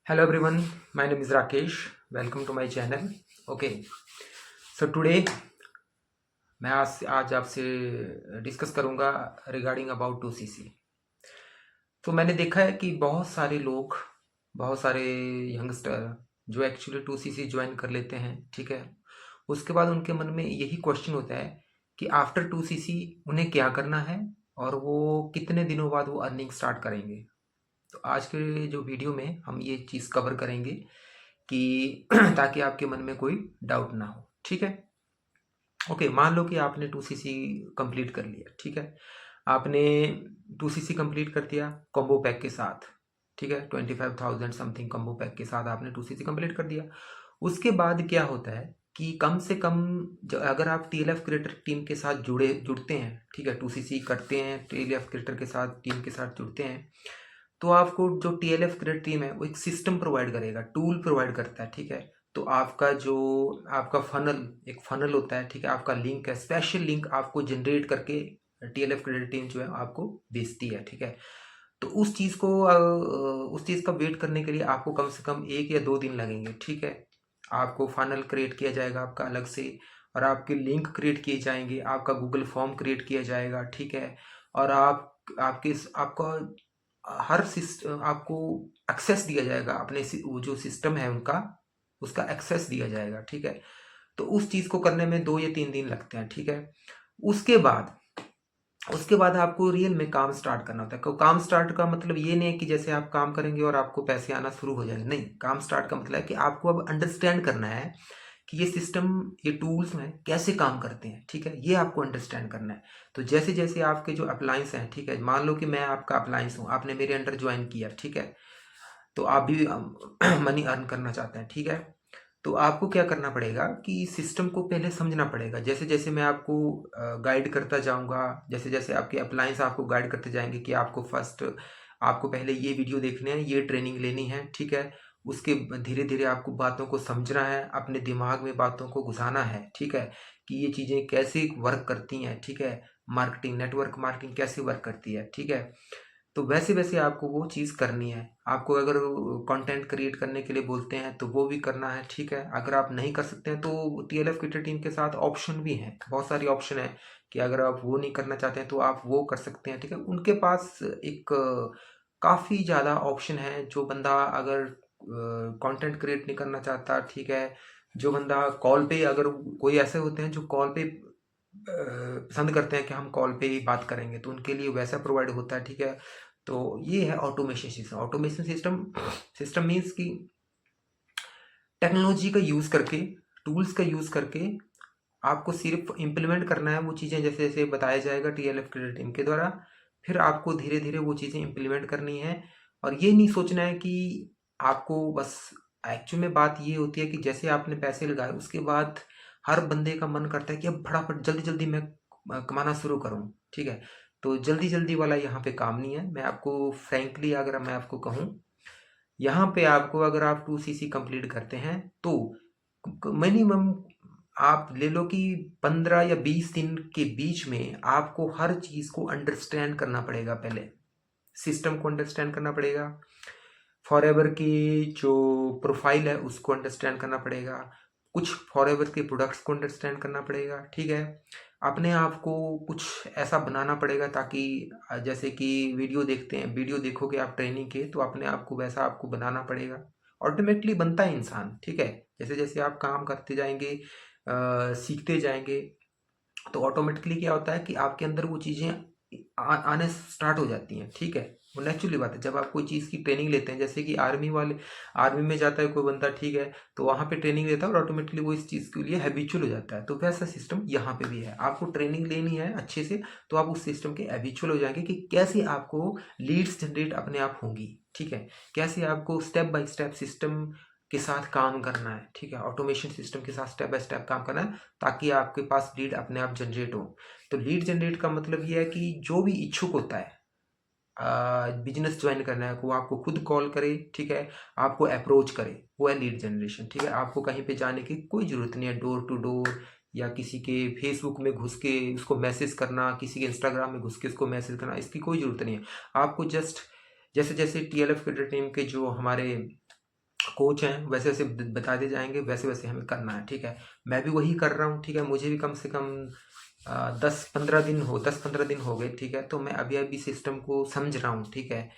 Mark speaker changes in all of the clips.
Speaker 1: Hello everyone, my name is Rakesh. Welcome to my channel. Okay, so today मैं आज आपसे discuss करूंगा regarding about 2CC। तो मैंने देखा है कि बहुत सारे लोग, बहुत सारे यंगस्टर जो एक्चुअली 2CC ज्वाइन कर लेते हैं, ठीक है। उसके बाद उनके मन में यही क्वेश्चन होता है कि आफ्टर 2CC उन्हें क्या करना है और वो कितने दिनों बाद वो अर्निंग स्टार्ट करेंगे। तो आज के जो वीडियो में हम ये चीज़ कवर करेंगे कि ताकि आपके मन में कोई डाउट ना हो, ठीक है। ओके, मान लो कि आपने 2CC कंप्लीट कर लिया, ठीक है। आपने 2CC कंप्लीट कर दिया कॉम्बो पैक के साथ, ठीक है। 25,000 समथिंग कॉम्बो पैक के साथ आपने 2CC कंप्लीट कर दिया। उसके बाद क्या होता है कि कम से कम अगर आप TLF क्रिएटर टीम के साथ जुड़ते हैं, ठीक है, 2CC करते हैं, TLF क्रिएटर के साथ टीम के साथ जुड़ते हैं, तो आपको जो TLF क्रिएट टीम है वो एक सिस्टम प्रोवाइड करेगा, टूल प्रोवाइड करता है, ठीक है। तो आपका एक फनल होता है, ठीक है, आपका लिंक है, स्पेशल लिंक आपको जनरेट करके TLF क्रिएट टीम जो है आपको भेजती है, ठीक है। तो उस चीज़ का वेट करने के लिए आपको कम से कम 1 या 2 दिन लगेंगे, ठीक है। आपको फनल क्रिएट किया जाएगा आपका अलग से, और आपके लिंक क्रिएट किए जाएंगे, आपका गूगल फॉर्म क्रिएट किया जाएगा, ठीक है। और आपका हर सिस्टम आपको एक्सेस दिया जाएगा, वो जो सिस्टम है उनका, उसका एक्सेस दिया जाएगा, ठीक है। तो उस चीज़ को करने में 2 या 3 दिन लगते हैं, ठीक है। उसके बाद उसके बाद आपको रियल में काम स्टार्ट करना होता है। काम स्टार्ट का मतलब ये नहीं है कि जैसे आप काम करेंगे और आपको पैसे आना शुरू हो जाएंगे, नहीं। काम स्टार्ट का मतलब है कि आपको अब अंडरस्टैंड करना है कि ये सिस्टम, ये टूल्स हैं कैसे काम करते हैं, ठीक है। ये आपको अंडरस्टैंड करना है। तो जैसे जैसे आपके जो अप्लायंस हैं, ठीक है, मान लो कि मैं आपका अप्लायंस हूँ, आपने मेरे अंडर ज्वाइन किया, ठीक है। तो आप भी मनी अर्न करना चाहते हैं, ठीक है। तो आपको क्या करना पड़ेगा कि सिस्टम को पहले समझना पड़ेगा। जैसे जैसे मैं आपको गाइड करता जाऊंगा, जैसे जैसे आपके अप्लायंस आपको गाइड करते जाएंगे कि आपको पहले ये वीडियो देखने हैं, ये ट्रेनिंग लेनी है, ठीक है। उसके धीरे धीरे आपको बातों को समझना है, अपने दिमाग में बातों को घुसाना है, ठीक है, कि ये चीज़ें कैसे वर्क करती हैं, ठीक है। मार्केटिंग, नेटवर्क मार्केटिंग कैसे वर्क करती है, ठीक है। तो वैसे वैसे आपको वो चीज़ करनी है। आपको अगर कंटेंट क्रिएट करने के लिए बोलते हैं तो वो भी करना है, ठीक है। अगर आप नहीं कर सकते हैं तो TLF क्रिएटर टीम के साथ ऑप्शन भी हैं, बहुत सारी ऑप्शन है कि अगर आप वो नहीं करना चाहते हैं तो आप वो कर सकते हैं, ठीक है। उनके पास एक काफ़ी ज़्यादा ऑप्शन है। जो बंदा अगर कंटेंट क्रिएट नहीं करना चाहता, ठीक है, जो बंदा कॉल पे, अगर कोई ऐसे होते हैं जो कॉल पे पसंद करते हैं कि हम कॉल पे ही बात करेंगे, तो उनके लिए वैसा प्रोवाइड होता है, ठीक है। तो ये है automation system. Automation system system means कि टेक्नोलॉजी का यूज़ करके, टूल्स का यूज़ करके आपको सिर्फ इम्प्लीमेंट करना है वो चीज़ें, जैसे जैसे बताया जाएगा TLF क्रिएटर टीम के द्वारा। फिर आपको धीरे धीरे वो चीज़ें इम्प्लीमेंट करनी है। और ये नहीं सोचना है कि आपको बस, एक्चुअल में बात ये होती है कि जैसे आपने पैसे लगाए उसके बाद हर बंदे का मन करता है कि अब फटाफट जल्दी जल्दी मैं कमाना शुरू करूँ, ठीक है। तो जल्दी जल्दी वाला यहाँ पे काम नहीं है। मैं आपको फ्रैंकली अगर मैं आपको कहूँ, यहाँ पे आपको, अगर आप 2CC कंप्लीट करते हैं तो मिनिमम आप ले लो कि 15 या 20 दिन के बीच में आपको हर चीज़ को अंडरस्टैंड करना पड़ेगा। पहले सिस्टम को अंडरस्टैंड करना पड़ेगा, फॉरएवर की जो प्रोफाइल है उसको अंडरस्टैंड करना पड़ेगा, कुछ फॉरएवर के प्रोडक्ट्स को अंडरस्टैंड करना पड़ेगा, ठीक है। अपने आप को कुछ ऐसा बनाना पड़ेगा ताकि जैसे कि वीडियो देखते हैं, वीडियो देखोगे आप ट्रेनिंग के, तो अपने आप को वैसा आपको बनाना पड़ेगा। ऑटोमेटिकली बनता है इंसान, ठीक है। जैसे जैसे आप काम करते जाएंगे, सीखते जाएंगे, तो ऑटोमेटिकली क्या होता है कि आपके अंदर वो चीज़ें आने स्टार्ट हो जाती हैं, ठीक है। वो नेचुरली बात है। जब आप कोई चीज़ की ट्रेनिंग लेते हैं, जैसे कि आर्मी में जाता है कोई बंदा, ठीक है, तो वहाँ पे ट्रेनिंग लेता है और ऑटोमेटिकली वो इस चीज़ के लिए हैबिचुअल हो जाता है। तो वैसा सिस्टम यहाँ पे भी है। आपको ट्रेनिंग लेनी है अच्छे से, तो आप उस सिस्टम के हैबिचुअल हो जाएंगे कि कैसे आपको लीड्स जनरेट अपने आप होंगी, ठीक है। कैसे आपको स्टेप बाय स्टेप सिस्टम के साथ काम करना है, ठीक है। ऑटोमेशन सिस्टम के साथ स्टेप बाय स्टेप काम करना है ताकि आपके पास लीड अपने आप जनरेट हो। तो लीड जनरेट का मतलब ये है कि जो भी इच्छुक होता है बिजनेस ज्वाइन करना है, वो आपको खुद कॉल करे, ठीक है, आपको अप्रोच करे, वो है लीड जनरेशन, ठीक है। आपको कहीं पे जाने की कोई ज़रूरत नहीं है, डोर टू डोर, या किसी के फेसबुक में घुस के उसको मैसेज करना, किसी के इंस्टाग्राम में घुस के उसको मैसेज करना, इसकी कोई ज़रूरत नहीं है। आपको जस्ट जैसे जैसे TLF क्रिएटर टीम के जो हमारे कोच हैं, वैसे वैसे बताते जाएंगे, वैसे वैसे हमें करना है, ठीक है। मैं भी वही कर रहा हूँ, ठीक है। मुझे भी कम से कम 10-15 दिन हो गए, ठीक है। तो मैं अभी अभी सिस्टम को समझ रहा हूँ, ठीक है।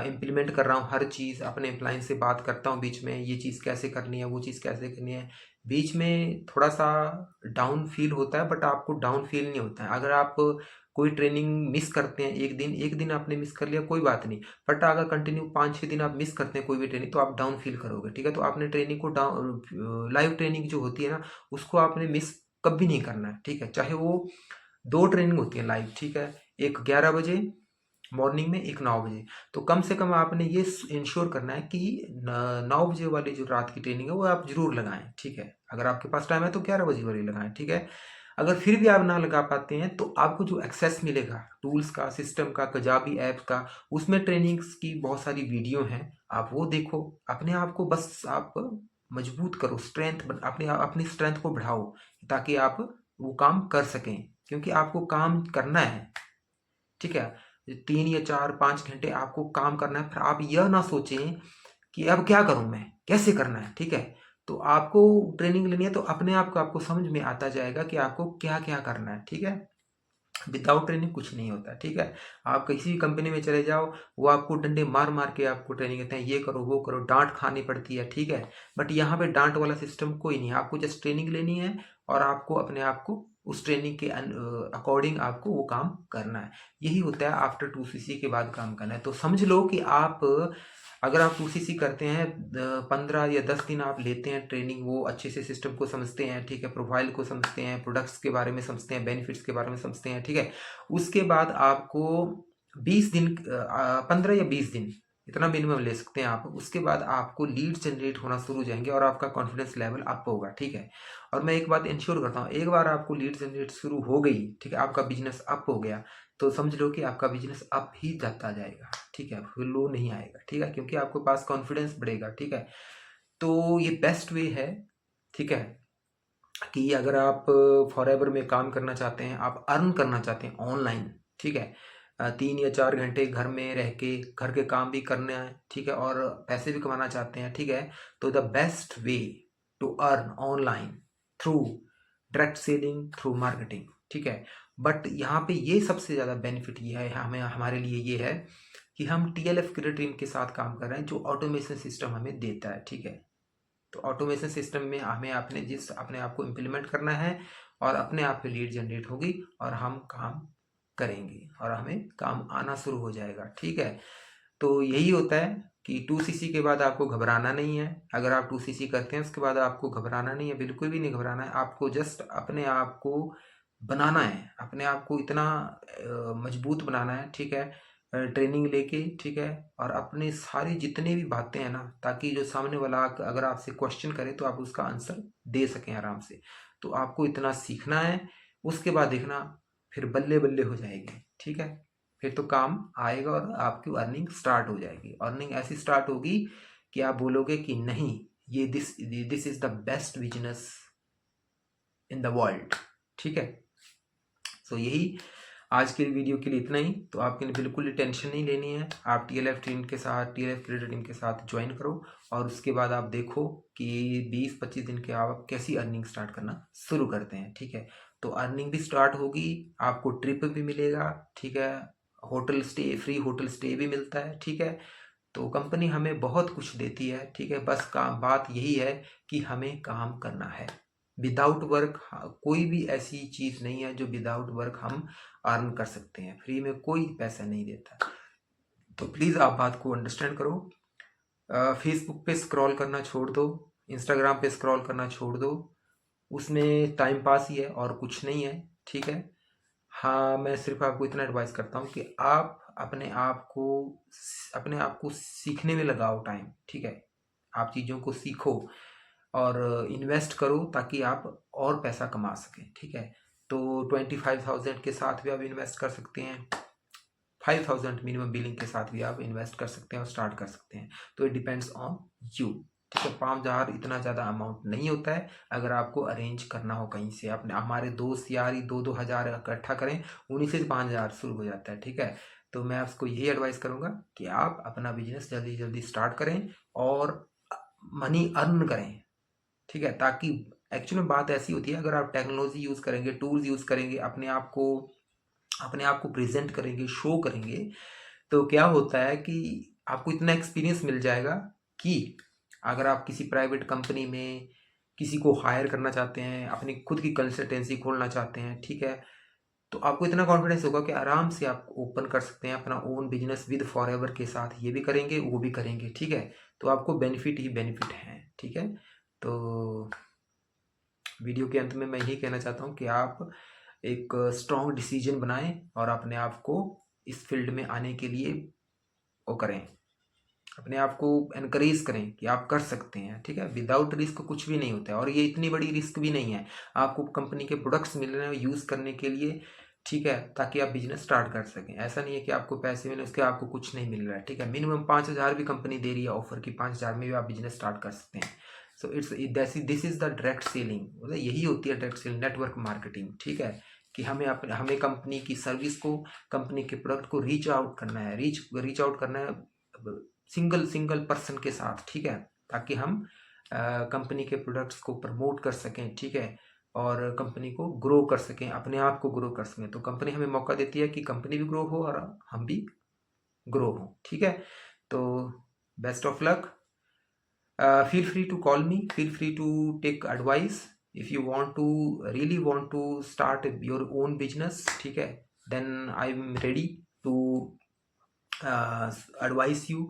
Speaker 1: इम्प्लीमेंट कर रहा हूँ हर चीज़, अपने एम्प्लॉय से बात करता हूँ बीच में, ये चीज़ कैसे करनी है, वो चीज़ कैसे करनी है। बीच में थोड़ा सा डाउन फील होता है, बट आपको डाउन फील नहीं होता है। अगर आप कोई ट्रेनिंग मिस करते हैं, एक दिन आपने मिस कर लिया, कोई बात नहीं। बट अगर कंटिन्यू 5-6 दिन आप मिस करते हैं कोई भी ट्रेनिंग, तो आप डाउन फील करोगे, ठीक है। तो आपने ट्रेनिंग को डाउन, लाइव ट्रेनिंग जो होती है ना, उसको आपने मिस कभी नहीं करना है, ठीक है। चाहे वो 2 ट्रेनिंग होती है लाइव, ठीक है। एक 11 बजे मॉर्निंग में, एक 9 बजे। तो कम से कम आपने ये इंश्योर करना है कि 9 बजे वाली जो रात की ट्रेनिंग है वो आप जरूर लगाएं, ठीक है। अगर आपके पास टाइम है तो 11 बजे वाली लगाएं, ठीक है। अगर फिर भी आप ना लगा पाते हैं, तो आपको जो एक्सेस मिलेगा टूल्स का, सिस्टम का, कजाबी ऐप का, उसमें ट्रेनिंग्स की बहुत सारी वीडियो हैं, आप वो देखो। अपने आप को बस आप मजबूत करो, अपनी स्ट्रेंथ को बढ़ाओ, ताकि आप वो काम कर सकें, क्योंकि आपको काम करना है, ठीक है। 3 या 4-5 घंटे आपको काम करना है, फिर आप यह ना सोचें कि अब क्या करूं, मैं कैसे करना है, ठीक है। तो आपको ट्रेनिंग लेनी है, तो अपने आप को आपको समझ में आता जाएगा कि आपको क्या क्या करना है, ठीक है। विदाउट ट्रेनिंग कुछ नहीं होता, ठीक है। आप किसी भी कंपनी में चले जाओ, वो आपको डंडे मार मार के आपको ट्रेनिंग देते हैं, ये करो वो करो, डांट खानी पड़ती है, ठीक है। बट यहाँ पे डांट वाला सिस्टम कोई नहीं है, आपको जस्ट ट्रेनिंग लेनी है, और आपको अपने आप को उस ट्रेनिंग के अकॉर्डिंग आपको वो काम करना है। यही होता है आफ्टर 2cc के बाद काम करना है। तो समझ लो कि आप अगर आप 2cc करते हैं, 15 या 10 दिन आप लेते हैं ट्रेनिंग, वो अच्छे से सिस्टम को समझते हैं, ठीक है, प्रोफाइल को समझते हैं, प्रोडक्ट्स के बारे में समझते हैं, बेनिफिट्स के बारे में समझते हैं, ठीक है। उसके बाद आपको 20 दिन, 15 या 20 दिन, इतना मिनिमम ले सकते हैं आप। उसके बाद आपको लीड जनरेट होना शुरू हो जाएंगे, और आपका कॉन्फिडेंस लेवल अप होगा, ठीक है। और मैं एक बात इंश्योर करता हूँ, एक बार आपको लीड जनरेट शुरू हो गई, ठीक है, आपका बिजनेस अप हो गया, तो समझ लो कि आपका बिजनेस अप ही जाता जाएगा, ठीक है, फिर लो नहीं आएगा, ठीक है, क्योंकि आपके पास कॉन्फिडेंस बढ़ेगा, ठीक है। तो ये बेस्ट वे है, ठीक है, कि अगर आप फॉरएवर में काम करना चाहते हैं, आप अर्न करना चाहते हैं ऑनलाइन, ठीक है, 3 या 4 घंटे घर में रह के घर के काम भी करना है, ठीक है, और पैसे भी कमाना चाहते हैं, ठीक है। तो the best way to earn online through direct selling, through marketing, ठीक है। बट यहाँ पे ये सबसे ज़्यादा बेनिफिट ये है, हमें हमारे लिए ये है कि हम TLF क्रेडिट टीम के साथ काम कर रहे हैं, जो ऑटोमेशन सिस्टम हमें देता है, ठीक है। तो ऑटोमेशन सिस्टम में हमें अपने आप को इम्प्लीमेंट करना है, और अपने आप पे लीड जनरेट होगी, और हम काम करेंगे, और हमें काम आना शुरू हो जाएगा, ठीक है। तो यही होता है कि 2cc के बाद आपको घबराना नहीं है। अगर आप 2cc करते हैं, उसके बाद आपको घबराना नहीं है, बिल्कुल भी नहीं घबराना है। आपको जस्ट अपने आप को बनाना है, अपने आप को इतना मजबूत बनाना है, ठीक है, ट्रेनिंग लेके, ठीक है। और अपने सारी जितने भी बातें हैं ना, ताकि जो सामने वाला अगर आपसे क्वेश्चन करे, तो आप उसका आंसर दे सकें आराम से। तो आपको इतना सीखना है, उसके बाद देखना फिर बल्ले बल्ले हो जाएगी, ठीक है। फिर तो काम आएगा, और आपकी अर्निंग स्टार्ट हो जाएगी। अर्निंग ऐसी स्टार्ट होगी कि आप बोलोगे कि नहीं, ये this is the best business in the world, ठीक है। सो यही आज के वीडियो के लिए इतना ही। तो आपके लिए बिल्कुल ही टेंशन नहीं लेनी है, आप TLF टीम के साथ, TLF क्रेडिट टीम के साथ ज्वाइन करो, और उसके बाद आप देखो कि 20-25 दिन के आप कैसी अर्निंग स्टार्ट करना शुरू करते हैं, ठीक है। तो अर्निंग भी स्टार्ट होगी, आपको ट्रिप भी मिलेगा, ठीक है, hotel stay, free hotel stay भी मिलता है, ठीक है। तो कंपनी हमें बहुत कुछ देती है, ठीक है। बस काम बात यही है कि हमें काम करना है। विदाउट वर्क कोई भी ऐसी चीज़ नहीं है जो विदाउट वर्क हम अर्न कर सकते हैं। फ्री में कोई पैसा नहीं देता। तो प्लीज़ आप बात को अंडरस्टैंड करो। फेसबुक पे स्क्रॉल करना छोड़ दो, इंस्टाग्राम पे स्क्रॉल करना छोड़ दो, उसमें टाइम पास ही है और कुछ नहीं है, ठीक है। हाँ, मैं सिर्फ आपको इतना एडवाइस करता हूँ कि आप अपने आप को सीखने में लगाओ टाइम, ठीक है। आप चीज़ों को सीखो और इन्वेस्ट करो, ताकि आप और पैसा कमा सकें, ठीक है। तो 25,000 के साथ भी आप इन्वेस्ट कर सकते हैं, 5,000 मिनिमम बिलिंग के साथ भी आप इन्वेस्ट कर सकते हैं और स्टार्ट कर सकते हैं। तो इट डिपेंड्स ऑन यू, ठीक है। 5,000 इतना ज़्यादा अमाउंट नहीं होता है। अगर आपको अरेंज करना हो कहीं से, अपने हमारे दोस्त यार ही 2-2 हज़ार इकट्ठा करें, उन्हीं से 5,000 शुरू हो जाता है, ठीक है। तो मैं आपको यही एडवाइस करूँगा कि आप अपना बिजनेस जल्दी जल्दी स्टार्ट करें, और मनी अर्न करें, ठीक है। ताकि एक्चुअली में बात ऐसी होती है, अगर आप टेक्नोलॉजी यूज़ करेंगे, टूल्स यूज़ करेंगे, अपने आप को प्रेजेंट करेंगे, शो करेंगे, तो क्या होता है कि आपको इतना एक्सपीरियंस मिल जाएगा कि अगर आप किसी प्राइवेट कंपनी में किसी को हायर करना चाहते हैं, अपनी खुद की कंसल्टेंसी खोलना चाहते हैं, ठीक है, तो आपको इतना कॉन्फिडेंस होगा कि आराम से आप ओपन कर सकते हैं अपना ओन बिजनेस विद फॉरएवर के साथ। ये भी करेंगे, वो भी करेंगे, ठीक है। तो आपको बेनिफिट ही बेनिफिट है, ठीक है। तो वीडियो के अंत में मैं यही कहना चाहता हूँ कि आप एक स्ट्रॉन्ग डिसीजन बनाएं और अपने आप को इस फील्ड में आने के लिए वो करें, अपने आप को एनकरेज करें कि आप कर सकते हैं, ठीक है। विदाउट रिस्क कुछ भी नहीं होता है, और ये इतनी बड़ी रिस्क भी नहीं है। आपको कंपनी के प्रोडक्ट्स मिल रहे हैं यूज़ करने के लिए, ठीक है, ताकि आप बिजनेस स्टार्ट कर सकें। ऐसा नहीं है कि आपको पैसे मिले उसके आपको कुछ नहीं मिल रहा है, ठीक है। मिनिमम 5,000 भी कंपनी दे रही है ऑफर की, 5,000 में भी आप बिजनेस स्टार्ट कर सकते हैं। So this is the direct selling, मतलब यही होती है डायरेक्ट सेलिंग, नेटवर्क मार्केटिंग, ठीक है। कि हमें कंपनी की सर्विस को, कंपनी के प्रोडक्ट को रीच आउट करना है, रीच आउट करना है सिंगल पर्सन के साथ, ठीक है, ताकि हम कंपनी के प्रोडक्ट्स को प्रमोट कर सकें, ठीक है, और कंपनी को ग्रो कर सकें, अपने आप को ग्रो कर सकें। तो कंपनी हमें मौका देती है कि कंपनी भी ग्रो हो और हम भी ग्रो हो, ठीक है। तो best of luck, feel free to call me, feel free to take advice if you want to really want to start your own business, ठीक है, then I'm ready to advise you।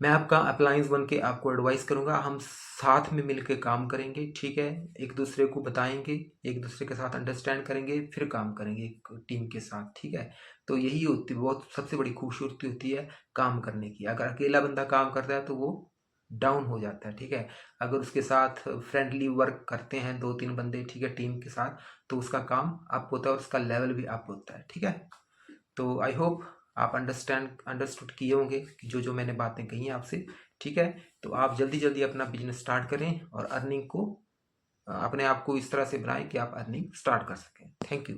Speaker 1: मैं आपका appliance बन के आपको advice करूंगा, हम साथ में मिलकर काम करेंगे, ठीक है। एक दूसरे को बताएंगे, एक दूसरे के साथ अंडरस्टैंड करेंगे, फिर काम करेंगे एक टीम के साथ, ठीक है। तो यही होती बहुत सबसे बड़ी खूबसूरती होती है काम करने की। अगर अकेला बंदा काम करता है तो वो डाउन हो जाता है, ठीक है। अगर उसके साथ फ्रेंडली वर्क करते हैं 2-3 बंदे, ठीक है, टीम के साथ, तो उसका काम अप होता है और उसका लेवल भी अप होता है, ठीक है। तो आई होप आप अंडरस्टूड किए होंगे कि जो मैंने बातें कही हैं आपसे, ठीक है। तो आप जल्दी जल्दी अपना बिजनेस स्टार्ट करें और अर्निंग को अपने आप को इस तरह से बनाएं कि आप अर्निंग स्टार्ट कर सकें। Thank you.